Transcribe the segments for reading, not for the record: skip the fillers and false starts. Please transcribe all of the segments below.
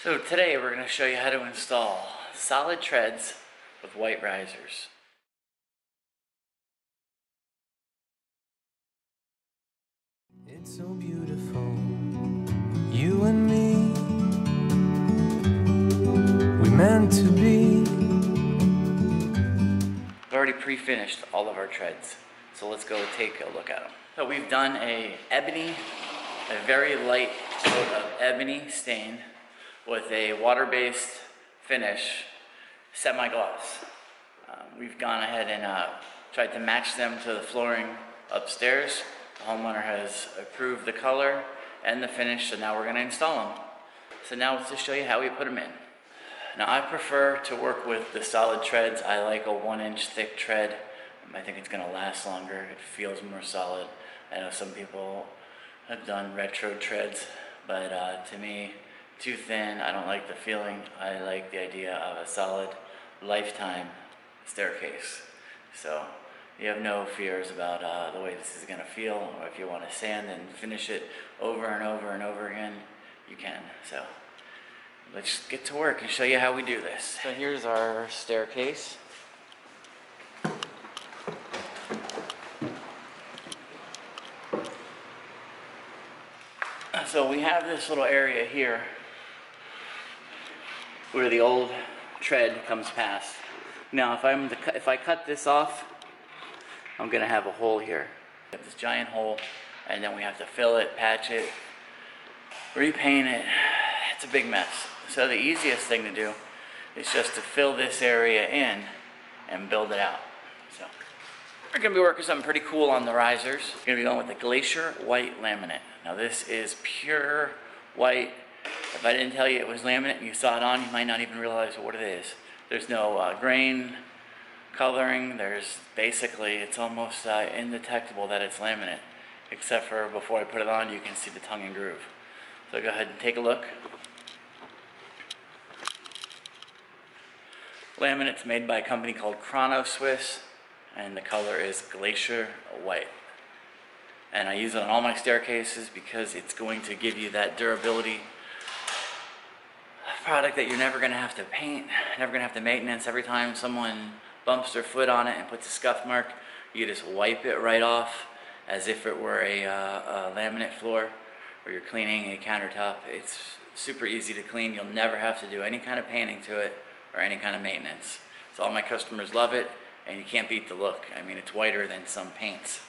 So today we're going to show you how to install solid treads with white risers. It's so beautiful, you and me, we meant to be. We've already pre-finished all of our treads, so let's go take a look at them. So we've done a very light coat of ebony stain with a water-based finish, semi-gloss. We've gone ahead and tried to match them to the flooring upstairs. The homeowner has approved the color and the finish, so now we're going to install them. So now let's just show you how we put them in. Now I prefer to work with the solid treads. I like a 1-inch thick tread. I think it's going to last longer. It feels more solid. I know some people have done retro treads, but to me, too thin. I don't like the feeling. I like the idea of a solid lifetime staircase. So you have no fears about the way this is going to feel, or if you want to sand and finish it over and over and over again, you can. So let's get to work and show you how we do this. So here's our staircase. So we have this little area here where the old tread comes past. Now if I cut this off, I'm going to have a hole here. We have this giant hole, and then we have to fill it, patch it, repaint it. It's a big mess. So the easiest thing to do is just to fill this area in and build it out. So we're going to be working something pretty cool on the risers. We're going to be going with the Glacier white laminate. Now this is pure white. If I didn't tell you it was laminate and you saw it on, you might not even realize what it is. There's no grain coloring. There's basically, it's almost indetectable that it's laminate, except for before I put it on, you can see the tongue and groove. So go ahead and take a look. Laminate's made by a company called Chrono Swiss, and the color is Glacier white. And I use it on all my staircases because it's going to give you that durability product that you're never going to have to paint, never going to have to maintenance. Every time someone bumps their foot on it and puts a scuff mark, you just wipe it right off as if it were a laminate floor, or you're cleaning a countertop. It's super easy to clean. You'll never have to do any kind of painting to it or any kind of maintenance. So all my customers love it, and you can't beat the look. I mean, it's whiter than some paints.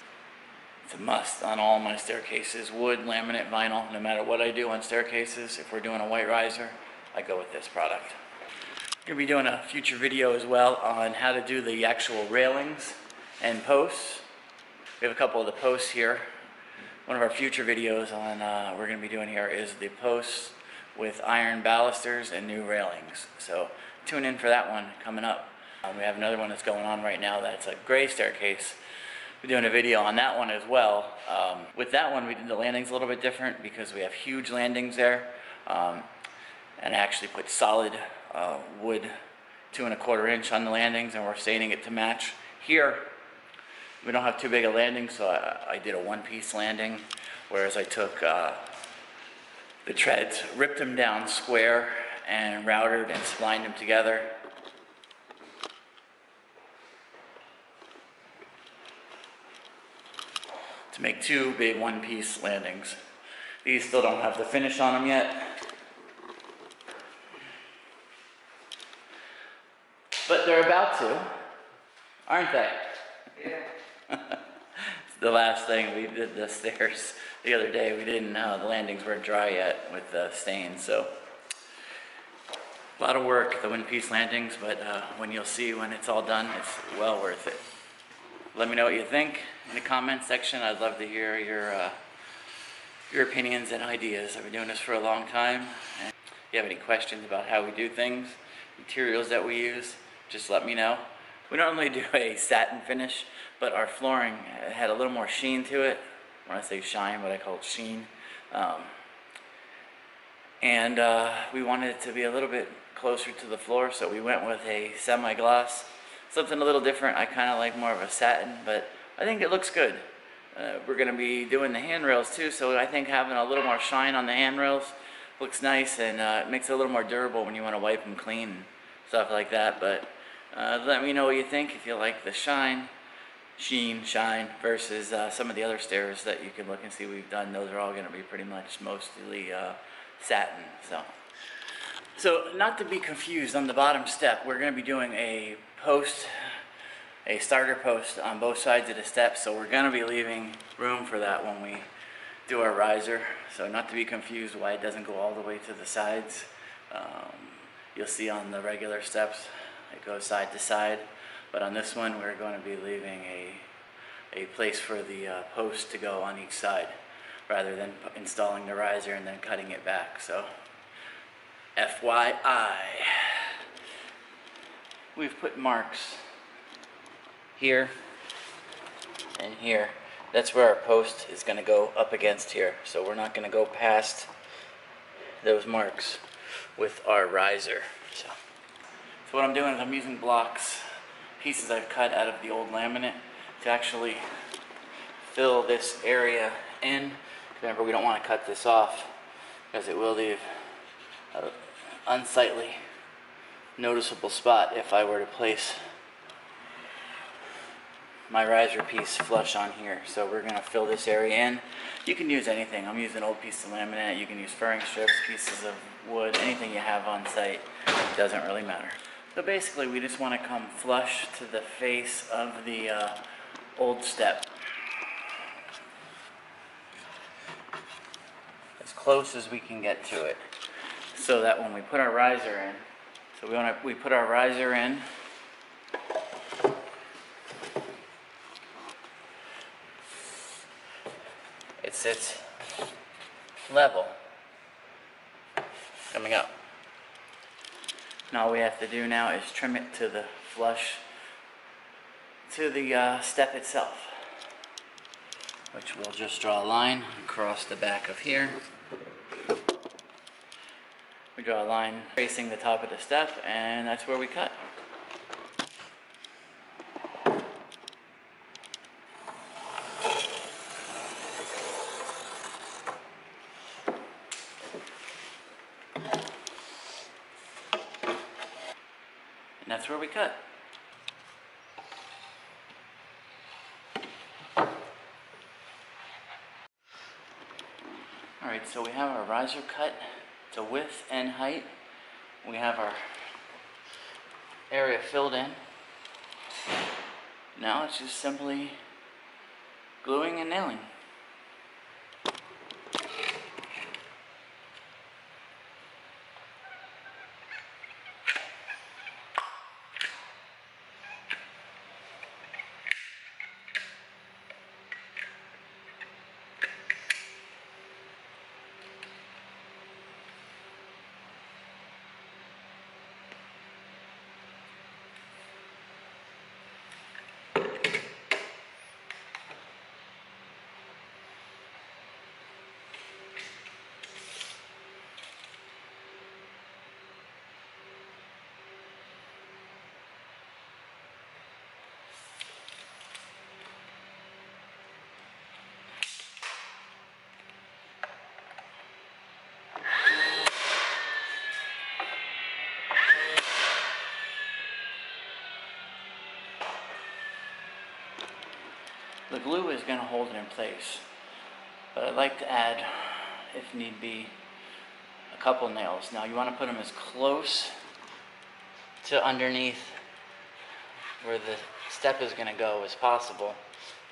It's a must on all my staircases. Wood, laminate, vinyl, no matter what I do on staircases, if we're doing a white riser, I go with this product. I'm going to be doing a future video as well on how to do the actual railings and posts. We have a couple of the posts here. One of our future videos on we're going to be doing here is the posts with iron balusters and new railings. So tune in for that one coming up. We have another one that's going on right now that's a gray staircase. We're doing a video on that one as well. With that one, we did the landings a little bit different because we have huge landings there. And I actually put solid wood 2 1/4 inch on the landings, and we're staining it to match. Here, we don't have too big a landing, so I did a one-piece landing, whereas I took the treads, ripped them down square, and routed and splined them together. To make 2 big one-piece landings. These still don't have the finish on them yet. But they're about to, aren't they? Yeah. The last thing, we did the stairs the other day. We didn't know, the landings weren't dry yet with the stains, so a lot of work, the one-piece landings, but when you'll see when it's all done, it's well worth it. Let me know what you think in the comment section. I'd love to hear your opinions and ideas. I've been doing this for a long time, and if you have any questions about how we do things, materials that we use, just let me know. We normally do a satin finish, but our flooring had a little more sheen to it. When I say shine, but I call it sheen. And we wanted it to be a little bit closer to the floor, so we went with a semi-gloss. Something a little different. I kind of like more of a satin, but I think it looks good. We're going to be doing the handrails too, so I think having a little more shine on the handrails looks nice, and it makes it a little more durable when you want to wipe them clean and stuff like that. But let me know what you think, if you like the shine versus some of the other stairs that you can look and see we've done. Those are all going to be pretty much mostly satin. So not to be confused, on the bottom step we're going to be doing a starter post on both sides of the steps, so we're going to be leaving room for that when we do our riser. So not to be confused why it doesn't go all the way to the sides. You'll see on the regular steps it goes side to side, but on this one we're going to be leaving a place for the post to go on each side, rather than installing the riser and then cutting it back. So FYI, we've put marks here and here. That's where our post is going to go up against here, so we're not going to go past those marks with our riser. So what I'm doing is I'm using blocks, pieces I've cut out of the old laminate, to actually fill this area in. Remember, we don't want to cut this off because it will leave an unsightly, noticeable spot if I were to place my riser piece flush on here. So we're going to fill this area in. You can use anything. I'm using an old piece of laminate. You can use furring strips, pieces of wood, anything you have on site. It doesn't really matter. So basically we just want to come flush to the face of the old step, as close as we can get to it, so that when we put our riser in, we put our riser in, it sits level coming up. And all we have to do now is trim it to the flush to the step itself, which we'll just draw a line across the back of here. We draw a line facing the top of the step, and that's where we cut. And that's where we cut. Alright, so we have our riser cut to width and height. We have our area filled in. Now it's just simply gluing and nailing. The glue is going to hold it in place, but I'd like to add, if need be, a couple nails. Now you want to put them as close to underneath where the step is going to go as possible,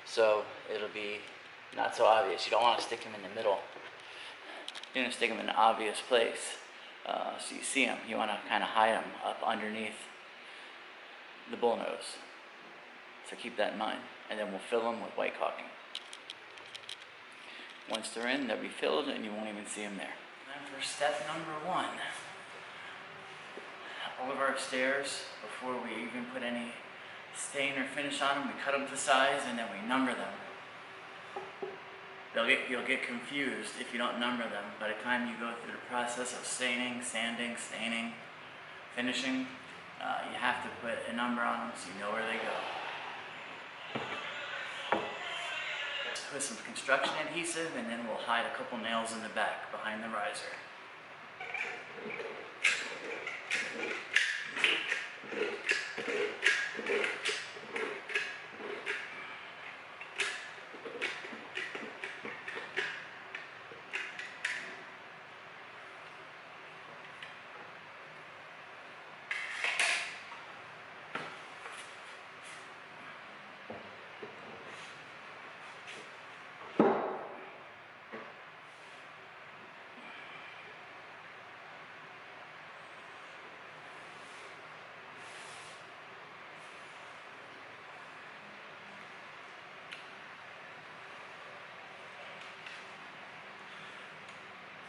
so it'll be not so obvious. You don't want to stick them in the middle. You're going to stick them in an obvious place, so you see them. You want to kind of hide them up underneath the bullnose. So keep that in mind, and then we'll fill them with white caulking. Once they're in, they'll be filled and you won't even see them there. And for step number 1, all of our stairs, before we even put any stain or finish on them, we cut them to size and then we number them. You'll get confused if you don't number them. By the time you go through the process of staining, sanding, finishing, you have to put a number on them so you know where they go. Put some construction adhesive, and then we'll hide a couple nails in the back behind the riser.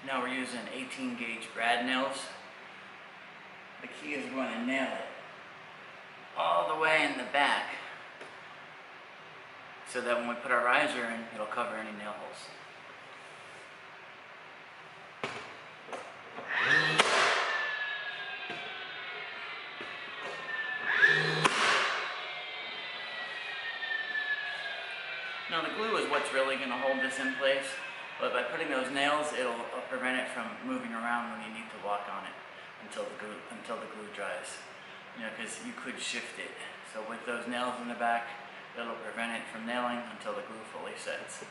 Now we're using 18 gauge brad nails. The key is we're going to nail it all the way in the back so that when we put our riser in, it'll cover any nail holes. Now the glue is what's really going to hold this in place, but by putting those nails, it'll prevent it from moving around when you need to walk on it until the glue dries. You know, because you could shift it. So with those nails in the back, it'll prevent it from nailing until the glue fully sets.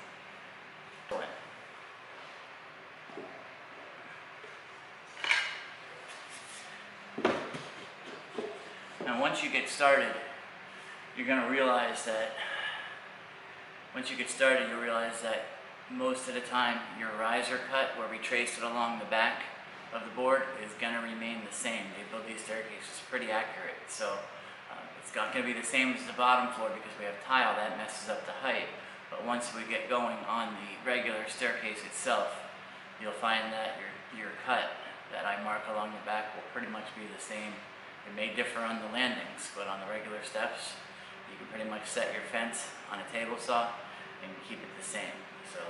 Now once you get started, you're going to realize that most of the time your riser cut, where we traced it along the back of the board, is going to remain the same. They build these staircases pretty accurate, so it's not going to be the same as the bottom floor because we have tile that messes up the height. But once we get going on the regular staircase itself, you'll find that your cut that I mark along the back will pretty much be the same. It may differ on the landings, but on the regular steps, you can pretty much set your fence on a table saw and keep it the same. So,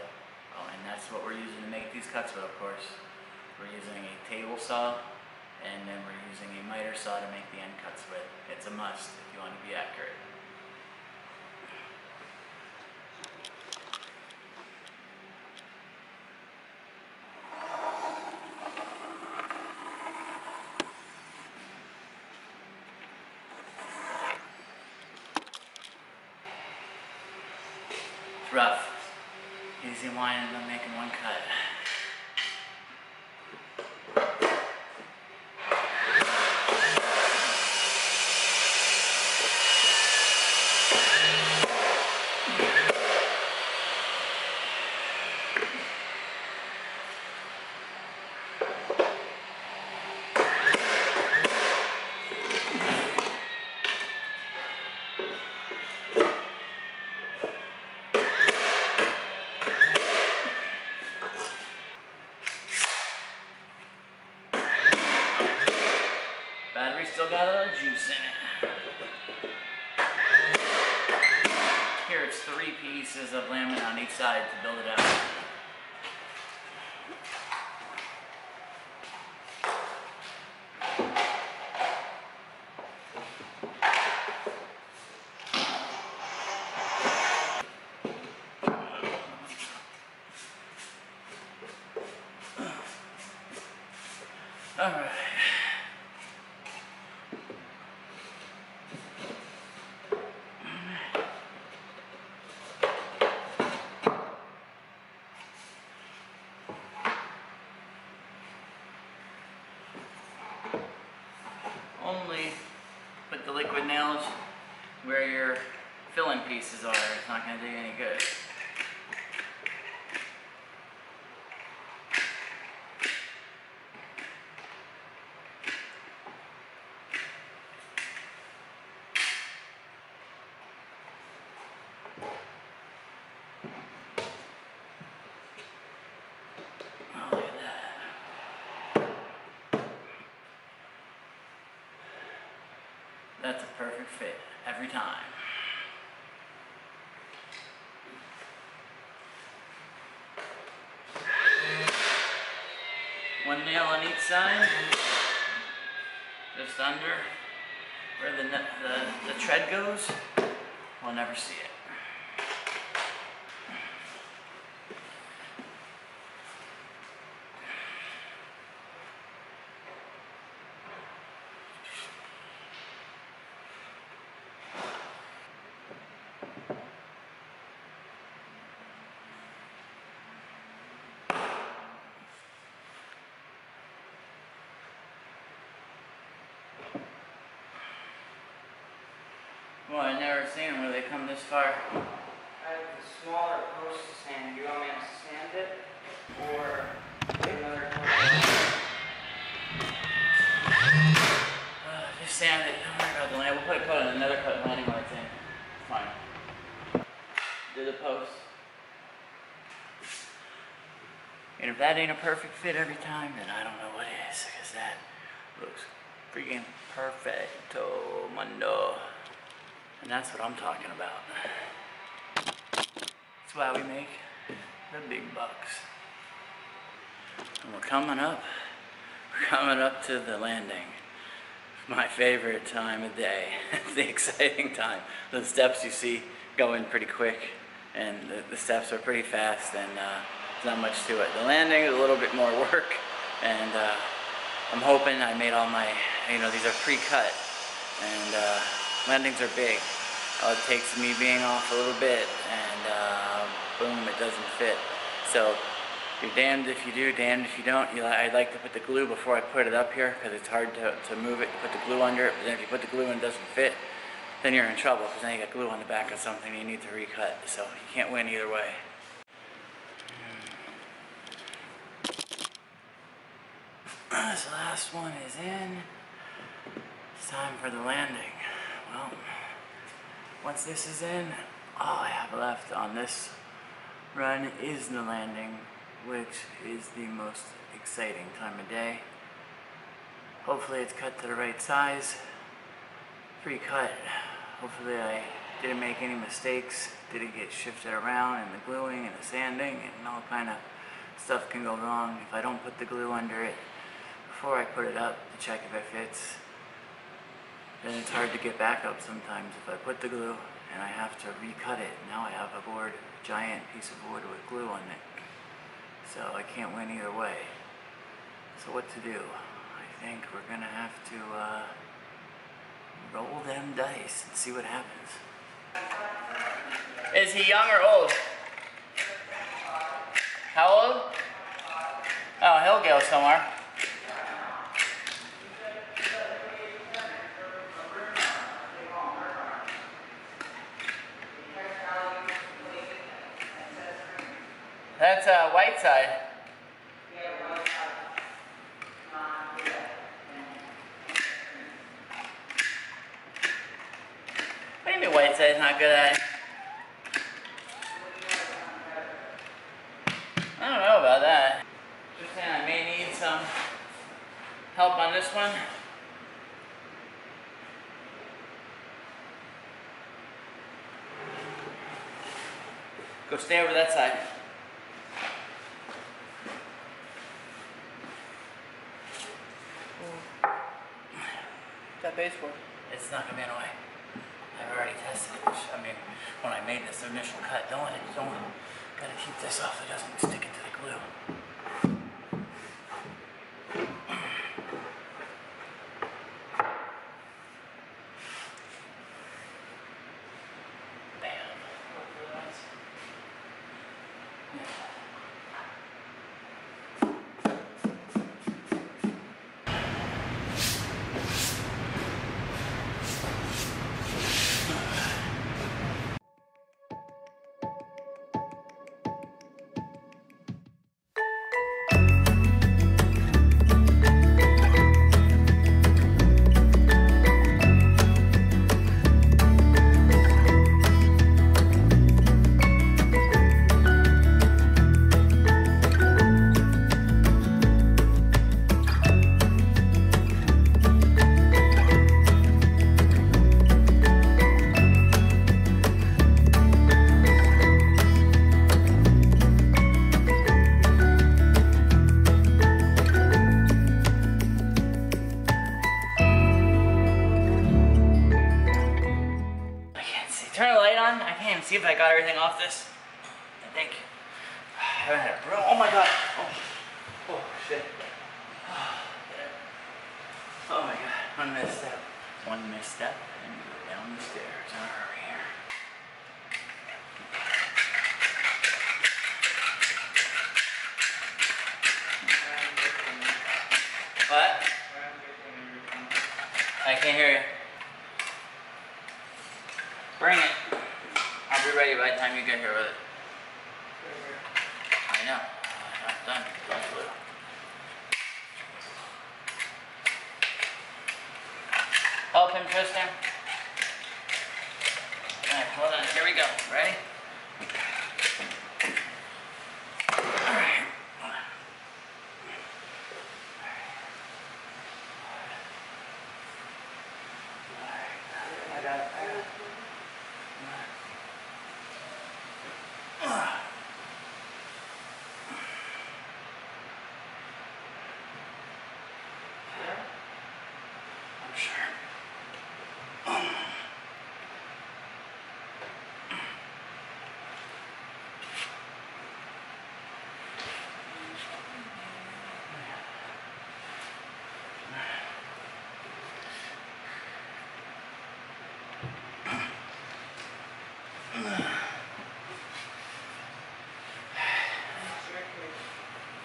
and that's what we're using to make these cuts with, of course. We're using a table saw, and then we're using a miter saw to make the end cuts with. It's a must if you want to be accurate. It's rough. Easy whining, I'm making one cut. Battery still got a little juice in it. Here it's 3 pieces of laminate on each side to build it out. All right. Only put the liquid nails where your filling pieces are. It's not going to do you any good. Oh, look at that. That's a perfect fit every time. One nail on each side, just under where the tread goes. We'll never see it. Well, I've never seen them where they come this far. I have the smaller post to sand. Do you want me to sand it? Or get another post? Just sand it. Don't worry about the land. We'll probably put another cut landing when it's in. Fine. Do the post. You And if that ain't a perfect fit every time, then I don't know what is, because that looks freaking perfecto mundo. And that's what I'm talking about. That's why we make the big bucks. And we're coming up to the landing. My favorite time of day. It's the exciting time. The steps you see going pretty quick, and the steps are pretty fast, and there's not much to it. The landing is a little bit more work, and I'm hoping I made all my, these are pre-cut, and landings are big. All it takes me being off a little bit, and boom, it doesn't fit. So you're damned if you do, damned if you don't. I like to put the glue before I put it up here, because it's hard to move it, put the glue under it. But then if you put the glue and it doesn't fit, then you're in trouble, because then you got glue on the back of something you need to recut. So you can't win either way. This last one is in. It's time for the landing. Well, once this is in, all I have left on this run is the landing, which is the most exciting time of day. Hopefully it's cut to the right size, pre-cut. Hopefully I didn't make any mistakes, didn't get shifted around in the gluing and the sanding, and all kind of stuff can go wrong if I don't put the glue under it before I put it up to check if it fits. Then it's hard to get back up sometimes if I put the glue and I have to recut it. Now I have a board, a giant piece of wood with glue on it. So I can't win either way. So what to do? I think we're gonna have to roll them dice and see what happens. Is he young or old? How old? Oh, he'll go somewhere. That's white side. What do you mean white side's not good at it? I don't know about that. Just saying I may need some help on this one. Go stay over that side. That baseboard. It's not gonna be in the way. I've already tested it. I mean, when I made this initial cut, don't gotta keep this off so it doesn't stick into the glue. Turn the light on. I can't even see if I got everything off this. I think. I haven't had a broom. Oh my god. Oh shit. Oh my god. One misstep. One misstep and we go down the stairs in a hurry here. What? I can't hear you. Bring it. I'll be ready by the time you get here with it. I know. I'm not done. Don't do it. Help him, Tristan. Alright, hold on. Here we go. Ready? Alright. got it. I'm sure.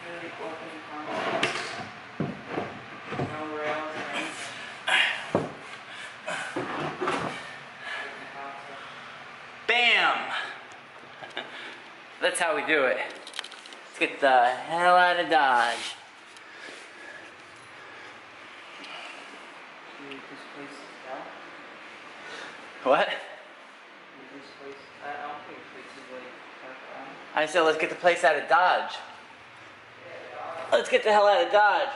Really open concepts. No rails or anything. Open concept. Bam! That's how we do it. Let's get the hell out of Dodge. You this place is down? What? This place, I don't think this is like parked on. I said let's get the place out of Dodge. Let's get the hell out of Dodge.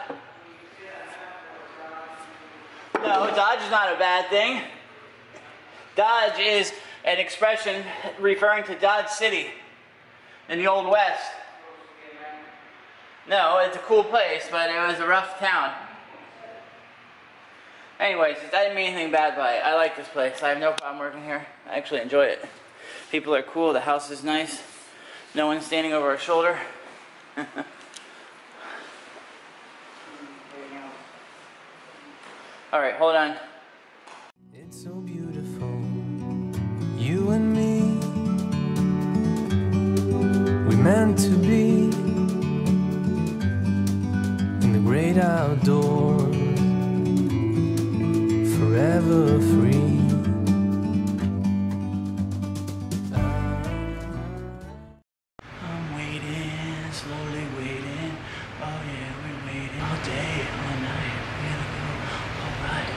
No, Dodge is not a bad thing. Dodge is an expression referring to Dodge City in the Old West. No, it's a cool place, but it was a rough town. Anyways, I didn't mean anything bad by it. I like this place. I have no problem working here. I actually enjoy it. People are cool. The house is nice. No one's standing over our shoulder. All right, hold on. It's so beautiful, you and me. We meant to be in the great outdoors, forever free. I'm waiting, slowly waiting. Oh yeah, we're waiting all day, all night. We're gonna go all right.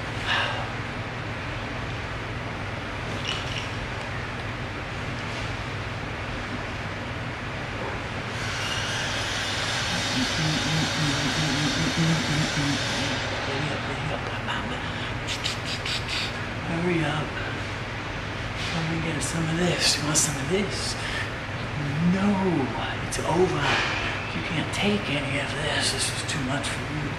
Hurry up. Let me get some of this. You want some of this? No, it's over. You can't take any of this. This is too much for you.